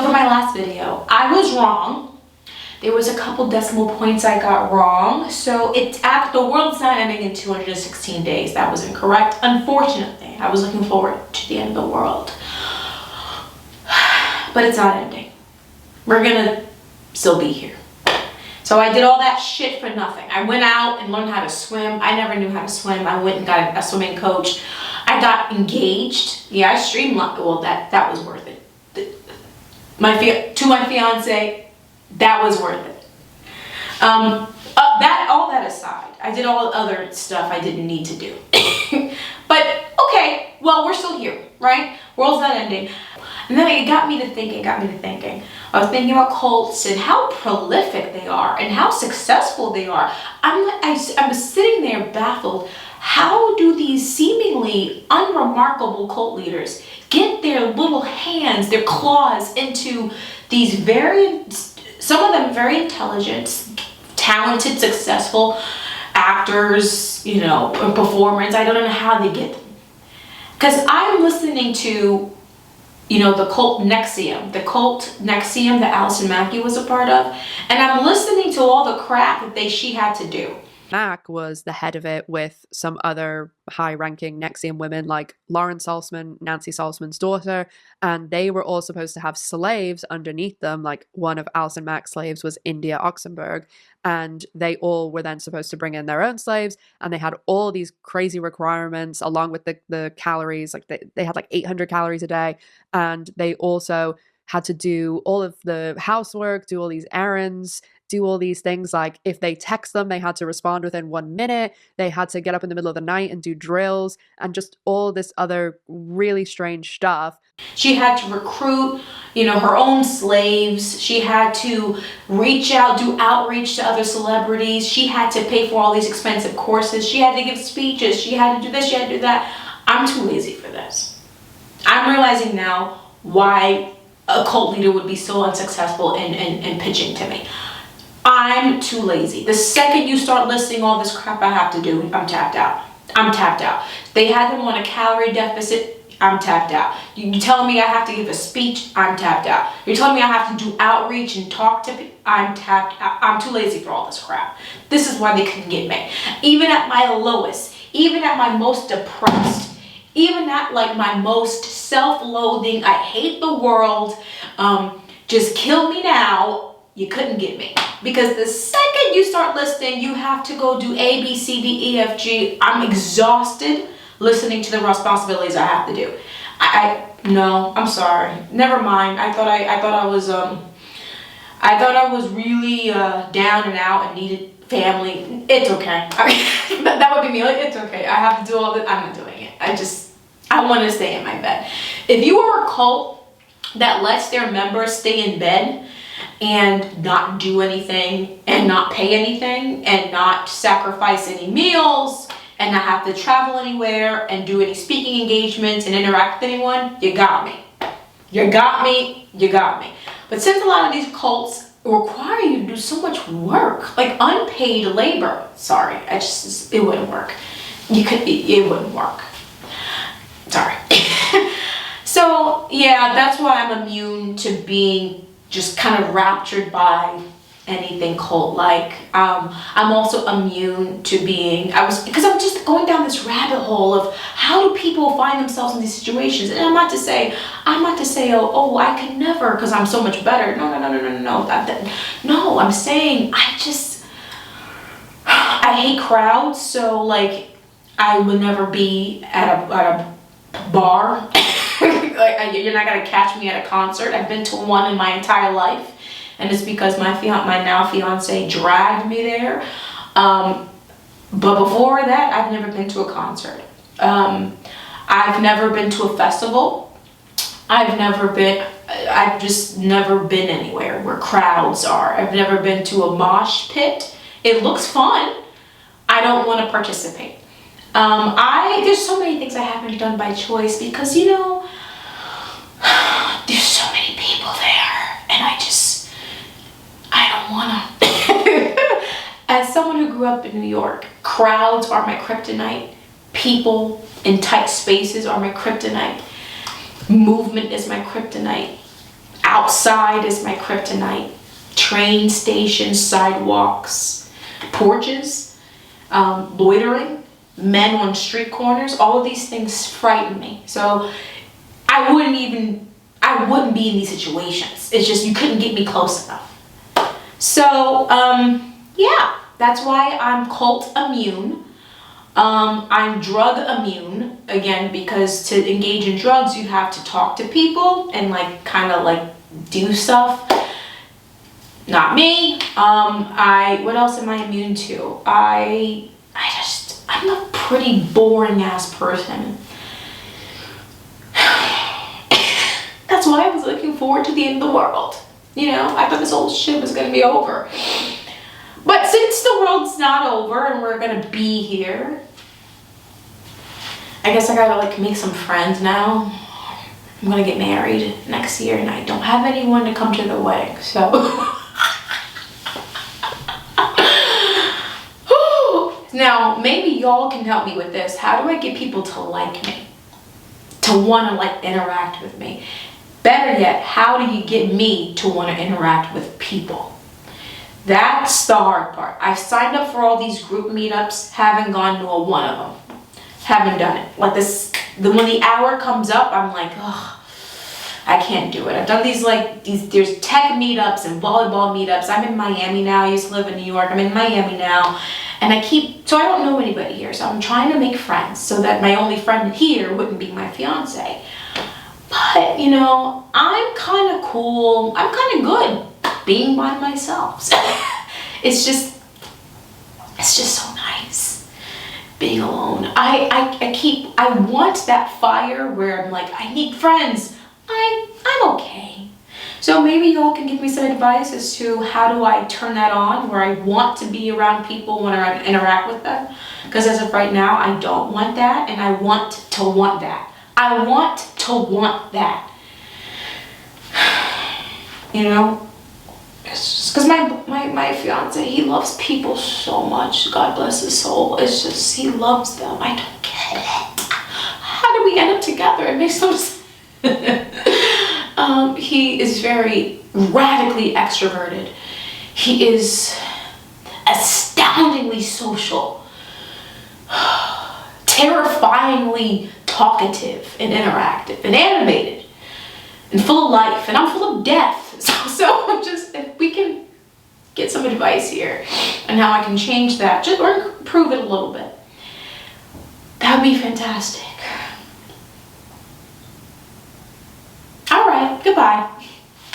for my last video, I was wrong. There was a couple decimal points I got wrong. So the world's not ending in 216 days. That was incorrect. Unfortunately, I was looking forward to the end of the world. But it's not ending. We're gonna still be here. So I did all that shit for nothing. I went out and learned how to swim. I never knew how to swim. I went and got a swimming coach. I got engaged. Yeah, I streamlined. Well, that was worth it. To my fiance, that was worth it. All that aside, I did all the other stuff I didn't need to do. But okay, well, we're still here, right? World's not ending. And then it got me to thinking. I was thinking about cults and how prolific they are and how successful they are. I was sitting there baffled. How do these seemingly unremarkable cult leaders get their little hands, their claws into these some of them very intelligent, talented, successful actors, performers? I don't know how they get them. Because I'm listening to the cult NXIVM that Allison Mackey was a part of. And I'm listening to all the crap that she had to do. Mack was the head of it with some other high-ranking NXIVM women like Lauren Salzman, Nancy Salzman's daughter, and they were all supposed to have slaves underneath them. Like one of Allison Mack's slaves was India Oxenberg, and they all were then supposed to bring in their own slaves, and they had all these crazy requirements along with the calories. Like they had like 800 calories a day, and they also had to do all of the housework, do all these errands, do all these things. Like if they text them, they had to respond within 1 minute. They had to get up in the middle of the night and do drills and just all this other really strange stuff. She had to recruit, her own slaves. She had to do outreach to other celebrities. She had to pay for all these expensive courses. She had to give speeches. She had to do this, she had to do that. I'm too lazy for this. I'm realizing now why a cult leader would be so unsuccessful in pitching to me. I'm too lazy. The second you start listing all this crap I have to do, I'm tapped out. They had them on a calorie deficit, I'm tapped out. You're telling me I have to give a speech, I'm tapped out. You're telling me I have to do outreach and talk to people, I'm tapped out. I'm too lazy for all this crap. This is why they couldn't get me. Even at my lowest, even at my most depressed, even at like my most self-loathing, I hate the world, just kill me now, you couldn't get me. Because the second you start listing, you have to go do A, B, C, D, E, F, G. I'm exhausted listening to the responsibilities I have to do. No, I'm sorry. Never mind. I thought I was really down and out and needed family. It's okay. That would be me. It's okay. I have to do all that. I'm not doing it. I want to stay in my bed. If you are a cult that lets their members stay in bed and not do anything and not pay anything and not sacrifice any meals and not have to travel anywhere and do any speaking engagements and interact with anyone, you got me. But since a lot of these cults require you to do so much work, like unpaid labor, sorry, it wouldn't work. It wouldn't work. Sorry. So yeah, that's why I'm immune to being just kind of raptured by anything cult-like. I'm also immune to because I'm just going down this rabbit hole of how do people find themselves in these situations. And I'm not to say, oh, I could never because I'm so much better. No. No, I'm saying I hate crowds. So like I would never be at a bar. You're not gonna catch me at a concert. I've been to one in my entire life, and it's because my now fiance dragged me there. But before that, I've never been to a concert. I've never been to a festival. I've just never been anywhere where crowds are. I've never been to a mosh pit. It looks fun. I don't want to participate. There's so many things I haven't done by choice because, there's so many people there and I don't wanna. As someone who grew up in New York, crowds are my kryptonite. People in tight spaces are my kryptonite. Movement is my kryptonite. Outside is my kryptonite. Train stations, sidewalks, porches, loitering, men on street corners, all of these things frighten me. So I wouldn't be in these situations. It's just you couldn't get me close enough. So, yeah, that's why I'm cult immune. I'm drug immune, again, because to engage in drugs, you have to talk to people and like kind of like do stuff. Not me. What else am I immune to? I'm a pretty boring ass person. That's why I was looking forward to the end of the world. You know, I thought this whole shit was gonna be over. But since the world's not over and we're gonna be here, I guess I gotta like make some friends now. I'm gonna get married next year and I don't have anyone to come to the wedding, so. Now, maybe y'all can help me with this. How do I get people to like me? To wanna like interact with me? Better yet, how do you get me to wanna interact with people? That's the hard part. I've signed up for all these group meetups, haven't gone to a one of them. Haven't done it. Like this, when the hour comes up, I'm like, ugh, I can't do it. I've done there's tech meetups and volleyball meetups. I'm in Miami now. I used to live in New York. I'm in Miami now. And so I don't know anybody here. So I'm trying to make friends so that my only friend here wouldn't be my fiance. But, you know, I'm kind of cool. I'm kind of good being by myself. So it's just so nice being alone. I want that fire where I'm like, I need friends. I'm okay. So maybe y'all can give me some advice as to how do I turn that on where I want to be around people when I interact with them. Because as of right now, I don't want that and I want to want that. I want to want that. You know? It's just because my fiance, he loves people so much. God bless his soul. It's just, he loves them. I don't get it. How did we end up together? It makes no sense. He is very radically extroverted. He is astoundingly social, terrifyingly talkative and interactive and animated and full of life, and I'm full of death. So I'm just, if we can get some advice here on how I can change that, or improve it a little bit, that would be fantastic. All right, goodbye.